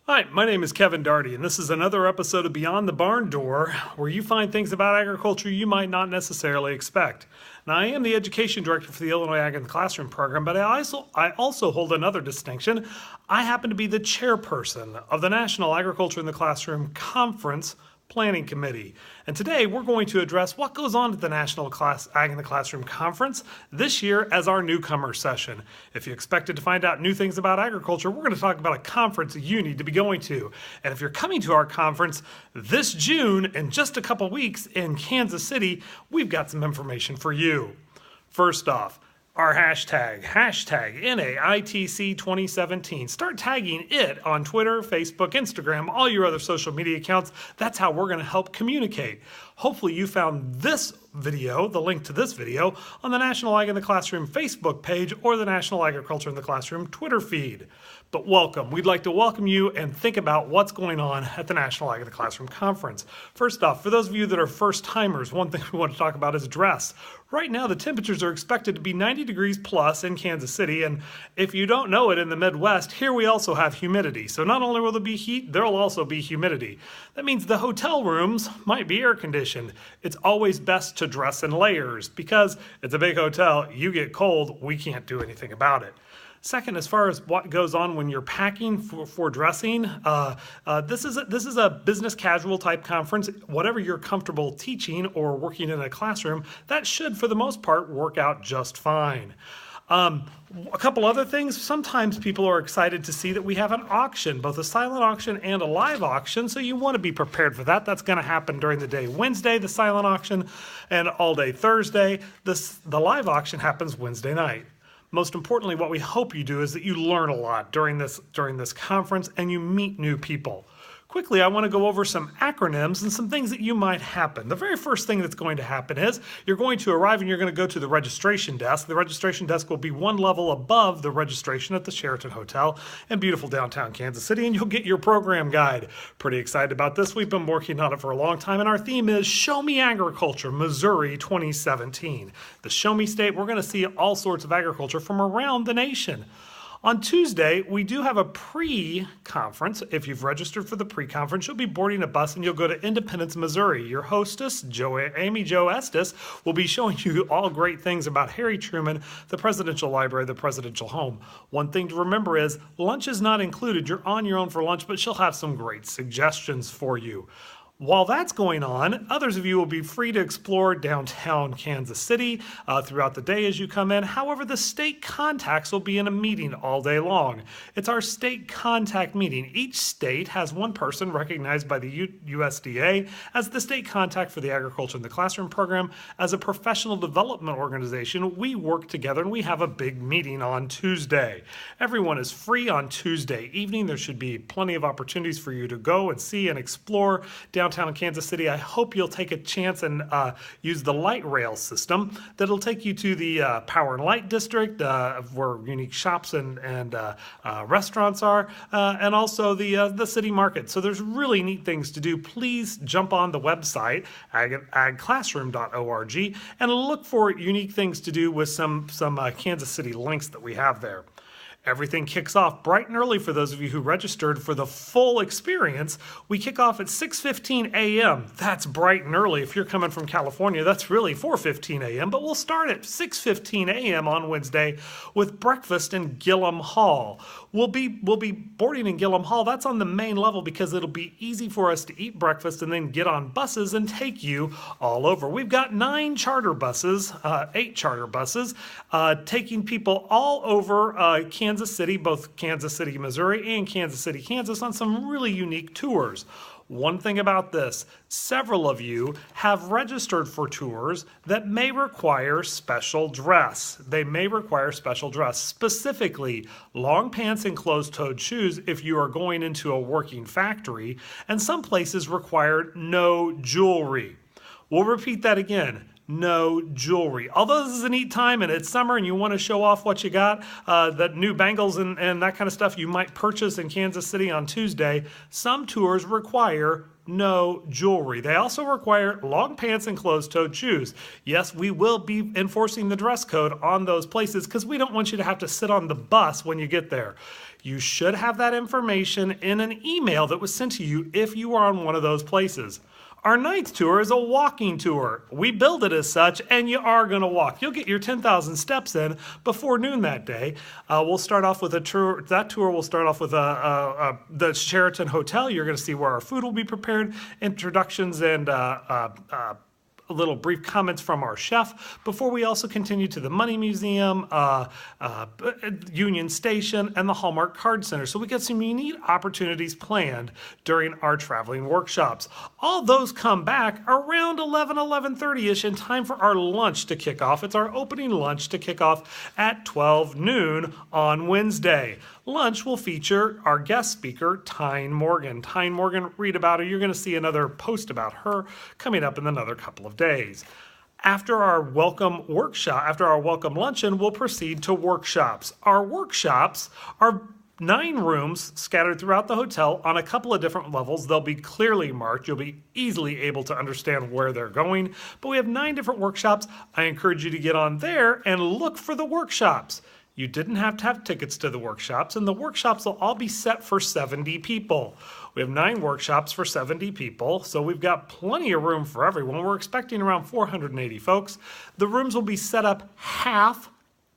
Hi, my name is Kevin Darty, and this is another episode of Beyond the Barn Door, where you find things about agriculture you might not necessarily expect. Now, I am the Education Director for the Illinois Ag in the Classroom program, but I also hold another distinction. I happen to be the chairperson of the National Agriculture in the Classroom Conference Planning Committee. And today we're going to address what goes on at the National Ag in the Classroom Conference this year as our Newcomer session. If you expected to find out new things about agriculture, we're going to talk about a conference you need to be going to. And if you're coming to our conference this June in just a couple weeks in Kansas City, we've got some information for you. First off, our hashtag NAITC 2017. Start tagging it on Twitter, Facebook, Instagram, all your other social media accounts. That's how we're going to help communicate. Hopefully you found this video, the link to this video, on the National Ag in the Classroom Facebook page or the National Agriculture in the Classroom Twitter feed. But welcome. We'd like to welcome you and think about what's going on at the National Ag in the Classroom Conference. First off, for those of you that are first timers, one thing we want to talk about is dress. Right now, the temperatures are expected to be 90 degrees plus in Kansas City, and if you don't know it in the Midwest, here we also have humidity. So not only will there be heat, there'll also be humidity. That means the hotel rooms might be air conditioned. It's always best to dress in layers because it's a big hotel. You get cold, we can't do anything about it. Second, as far as what goes on when you're packing for dressing, this is a business casual type conference. Whatever you're comfortable teaching or working in a classroom, that should, for the most part, work out just fine. A couple other things. Sometimes people are excited to see that we have an auction, both a silent auction and a live auction, so you want to be prepared for that. That's going to happen during the day Wednesday, the silent auction, and all day Thursday. The live auction happens Wednesday night. Most importantly, what we hope you do is that you learn a lot during this conference and you meet new people. Quickly, I want to go over some acronyms and some things that you might happen. The very first thing that's going to happen is you're going to arrive and you're going to go to the registration desk. The registration desk will be one level above the registration at the Sheraton Hotel in beautiful downtown Kansas City, and you'll get your program guide. Pretty excited about this. We've been working on it for a long time, and our theme is Show Me Agriculture, Missouri 2017. The Show Me State, we're going to see all sorts of agriculture from around the nation. On Tuesday, we do have a pre-conference. If you've registered for the pre-conference, you'll be boarding a bus and you'll go to Independence, Missouri. Your hostess, Amy Jo Estes, will be showing you all great things about Harry Truman, the Presidential Library, the Presidential Home. One thing to remember is lunch is not included. You're on your own for lunch, but she'll have some great suggestions for you. While that's going on, others of you will be free to explore downtown Kansas City throughout the day as you come in. However, the state contacts will be in a meeting all day long. It's our state contact meeting. Each state has one person recognized by the USDA as the state contact for the Agriculture in the Classroom program. As a professional development organization, we work together and we have a big meeting on Tuesday. Everyone is free on Tuesday evening. There should be plenty of opportunities for you to go and see and explore downtown Kansas City. I hope you'll take a chance and use the light rail system that'll take you to the Power and Light District where unique shops and restaurants are, and also the city market. So there's really neat things to do. Please jump on the website, agclassroom.org, and look for unique things to do with some Kansas City links that we have there. Everything kicks off bright and early for those of you who registered for the full experience. We kick off at 6:15 a.m. That's bright and early. If you're coming from California, that's really 4:15 a.m., but we'll start at 6:15 a.m. on Wednesday with breakfast in Gillum Hall. We'll be boarding in Gillum Hall. That's on the main level because it'll be easy for us to eat breakfast and then get on buses and take you all over. We've got 8 charter buses, taking people all over Kansas City, both Kansas City, Missouri and Kansas City, Kansas, on some really unique tours. One thing about this, several of you have registered for tours that may require special dress. They may require special dress, specifically long pants and closed-toed shoes if you are going into a working factory, and some places require no jewelry. We'll repeat that again. No jewelry. Although this is a neat time and it's summer and you want to show off what you got, the new bangles and that kind of stuff you might purchase in Kansas City on Tuesday, some tours require no jewelry. They also require long pants and closed-toed shoes. Yes, we will be enforcing the dress code on those places because we don't want you to have to sit on the bus when you get there. You should have that information in an email that was sent to you if you are on one of those places. Our ninth tour is a walking tour. We build it as such, and you are going to walk. You'll get your 10,000 steps in before noon that day. We'll start off with a tour. That tour will start off with the Sheraton Hotel. You're going to see where our food will be prepared, introductions, and little brief comments from our chef before we also continue to the Money Museum, Union Station, and the Hallmark Card Center. So we got some unique opportunities planned during our traveling workshops. All those come back around 11:30ish in time for our lunch to kick off. It's our opening lunch to kick off at 12 noon on Wednesday. Lunch will feature our guest speaker, Tyne Morgan. Tyne Morgan, read about her. You're going to see another post about her coming up in another couple of days. After our welcome luncheon, we'll proceed to workshops. Our workshops are 9 rooms scattered throughout the hotel on a couple of different levels. They'll be clearly marked. You'll be easily able to understand where they're going. But we have 9 different workshops. I encourage you to get on there and look for the workshops. You didn't have to have tickets to the workshops, and the workshops will all be set for 70 people. We have 9 workshops for 70 people, so we've got plenty of room for everyone. We're expecting around 480 folks. The rooms will be set up half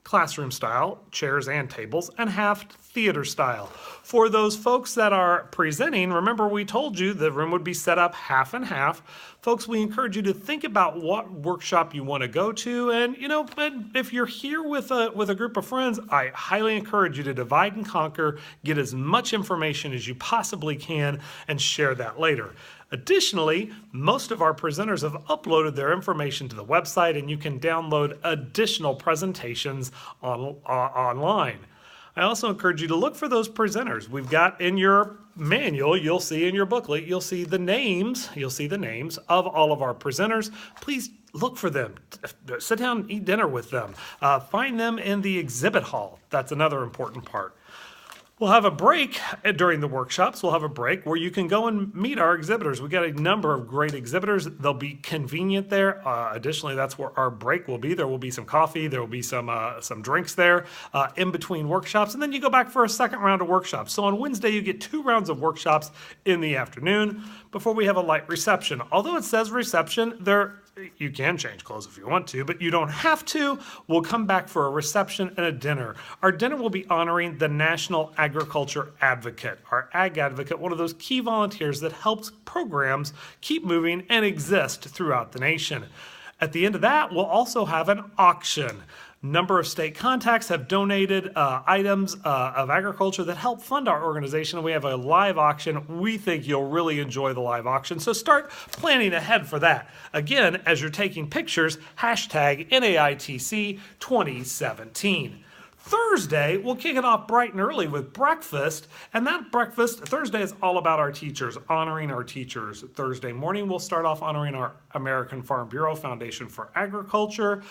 classroom style, chairs and tables, and half theater style. For those folks that are presenting, remember we told you the room would be set up half and half. Folks, we encourage you to think about what workshop you want to go to, and if you're here with a group of friends, I highly encourage you to divide and conquer, get as much information as you possibly can, and share that later. Additionally, most of our presenters have uploaded their information to the website, and you can download additional presentations online. I also encourage you to look for those presenters. We've got in your manual, you'll see in your booklet, you'll see the names of all of our presenters. Please look for them. Sit down and eat dinner with them. Find them in the exhibit hall. That's another important part. We'll have a break during the workshops. We'll have a break where you can go and meet our exhibitors. We've got a number of great exhibitors. They'll be convenient there. Additionally, that's where our break will be. There will be some coffee. There will be some drinks there in between workshops. And then you go back for a second round of workshops. So on Wednesday, you get 2 rounds of workshops in the afternoon before we have a light reception. Although it says reception, you can change clothes if you want to, but you don't have to. We'll come back for a reception and a dinner. Our dinner will be honoring the National Agriculture Advocate. Our Ag Advocate, one of those key volunteers that helps programs keep moving and exist throughout the nation. At the end of that, we'll also have an auction. Number of state contacts have donated items of agriculture that help fund our organization. We have a live auction. We think you'll really enjoy the live auction, so start planning ahead for that. Again, as you're taking pictures, hashtag NAITC 2017. Thursday, we'll kick it off bright and early with breakfast, and that breakfast, Thursday is all about our teachers, honoring our teachers. Thursday morning, we'll start off honoring our American Farm Bureau Foundation for Agriculture,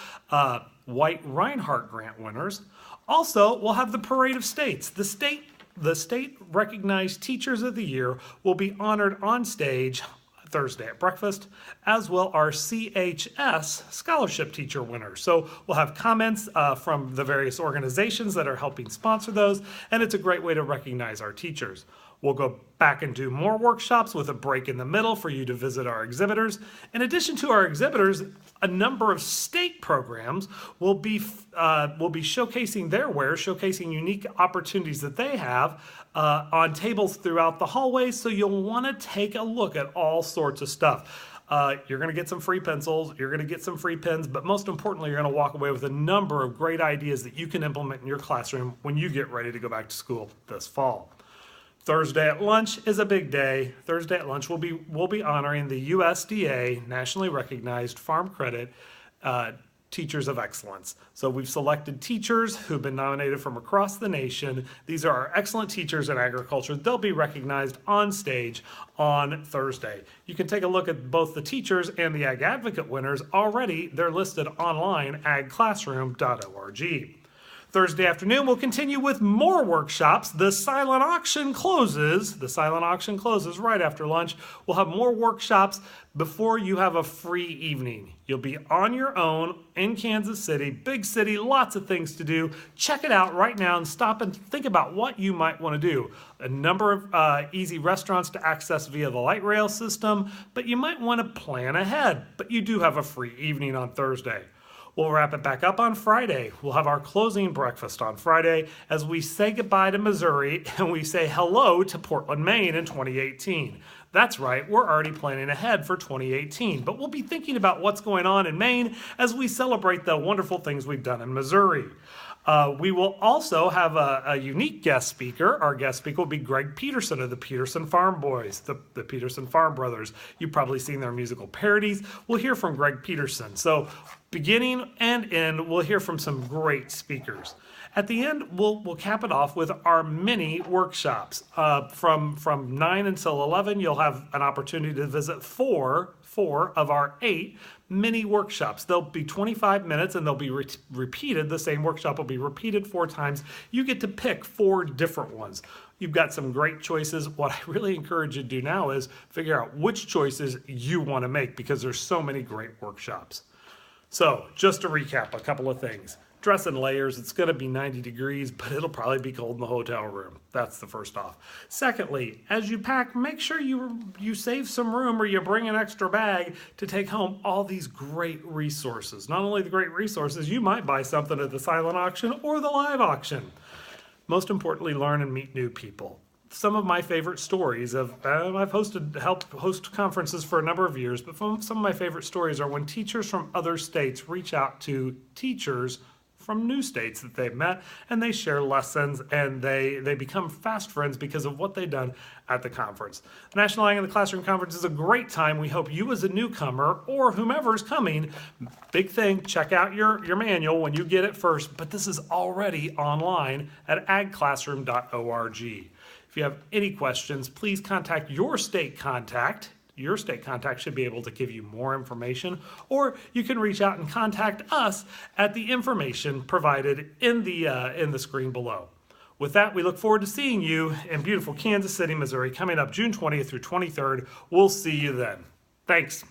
White Reinhardt Grant winners. Also, we'll have the Parade of States. The state recognized Teachers of the Year will be honored on stage Thursday at breakfast, as will our CHS Scholarship Teacher winners. So we'll have comments from the various organizations that are helping sponsor those, and it's a great way to recognize our teachers. We'll go back and do more workshops with a break in the middle for you to visit our exhibitors. In addition to our exhibitors, a number of state programs will be showcasing their wares, showcasing unique opportunities that they have on tables throughout the hallways. So you'll want to take a look at all sorts of stuff. You're going to get some free pencils, you're going to get some free pens, but most importantly, you're going to walk away with a number of great ideas that you can implement in your classroom when you get ready to go back to school this fall. Thursday at lunch is a big day. Thursday at lunch we'll be honoring the USDA nationally recognized Farm Credit Teachers of Excellence. So we've selected teachers who've been nominated from across the nation. These are our excellent teachers in agriculture. They'll be recognized on stage on Thursday. You can take a look at both the teachers and the Ag Advocate winners already. They're listed online, agclassroom.org. Thursday afternoon, we'll continue with more workshops. The silent auction closes. The silent auction closes right after lunch. We'll have more workshops before you have a free evening. You'll be on your own in Kansas City, big city, lots of things to do. Check it out right now and stop and think about what you might want to do. A number of easy restaurants to access via the light rail system, but you might want to plan ahead. But you do have a free evening on Thursday. We'll wrap it back up on Friday. We'll have our closing breakfast on Friday as we say goodbye to Missouri and we say hello to Portland, Maine in 2018. That's right, we're already planning ahead for 2018, but we'll be thinking about what's going on in Maine as we celebrate the wonderful things we've done in Missouri. We will also have a unique guest speaker. Our guest speaker will be Greg Peterson of the Peterson Farm Boys, the Peterson Farm Brothers. You've probably seen their musical parodies. We'll hear from Greg Peterson. So beginning and end, we'll hear from some great speakers. At the end, we'll cap it off with our mini workshops. From 9 until 11, you'll have an opportunity to visit four of our 8 mini workshops. They'll be 25 minutes and they'll be repeated. The same workshop will be repeated 4 times. You get to pick 4 different ones. You've got some great choices. What I really encourage you to do now is figure out which choices you want to make because there's so many great workshops. So just to recap a couple of things. Dress in layers. It's going to be 90 degrees, but it'll probably be cold in the hotel room. That's the first off. Secondly, as you pack, make sure you save some room or you bring an extra bag to take home all these great resources. Not only the great resources, you might buy something at the silent auction or the live auction. Most importantly, learn and meet new people. Some of my favorite stories of, I've helped host conferences for a number of years, but some of my favorite stories are when teachers from other states reach out to teachers from new states that they've met, and they share lessons, and they become fast friends because of what they've done at the conference. The National Ag in the Classroom Conference is a great time. We hope you as a newcomer or whomever's coming, big thing, check out your manual when you get it first, but this is already online at agclassroom.org. If you have any questions, please contact your state contact. Your state contact should be able to give you more information, or you can reach out and contact us at the information provided in the screen below. With that, we look forward to seeing you in beautiful Kansas City, Missouri, coming up June 20th through 23rd. We'll see you then. Thanks.